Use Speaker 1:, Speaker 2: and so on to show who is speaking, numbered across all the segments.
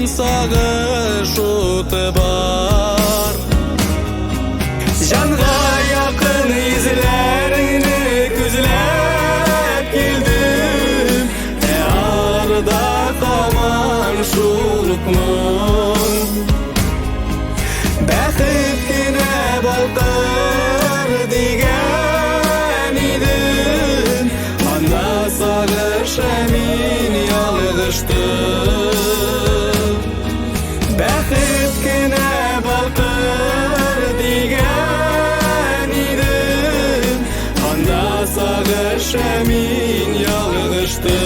Speaker 1: сагыш уты бар. Жанға якын изләреңне күзләп килдем, арда каман шулукмын. Бәхет кенә балкыр дигән идем, анда сагыша мин ялгыштым. Бәхет кенә балкыр дигән идем, анда сагыша мин ялгыштым.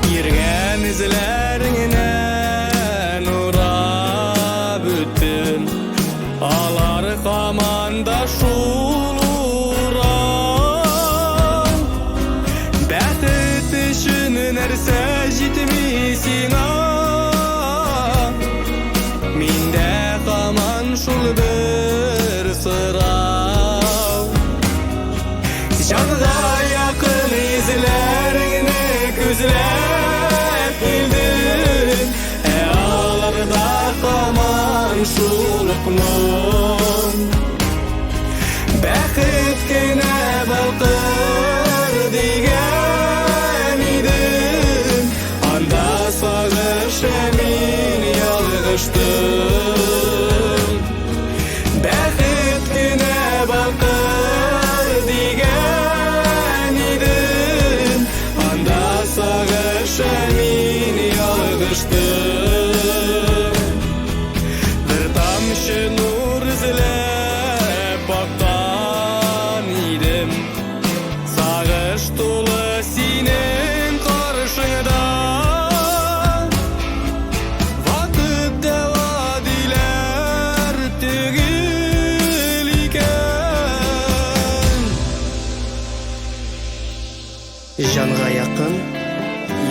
Speaker 1: Йөргән изләреңнән урап үттем, алар каманда шул урам. Бәхет өчен нәрсә җитми сиңа, миндә каман шул бер сорау. Жанга якын изләреңне күзләп килдем, аларда каман шулукмын. Бәхет кенә балкыр дигән идем, анда сагыша мин ялгыштым. Бәхет кенә балкыр дигән идем, анда сагыша мин ялгыштым. Бер тамчы нур эзләп баккан идем, сагыш тулы синең каршыңда. Вакыт дәва диләр түгел икән. Жанга якын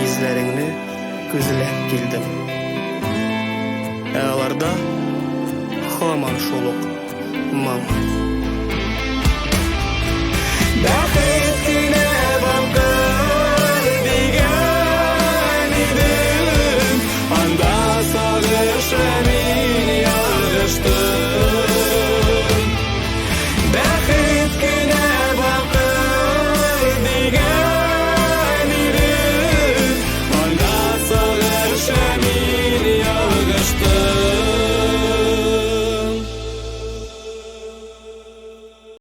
Speaker 1: изләреңне күзләп килдем, аларда һаман шул ук моң. Бәхет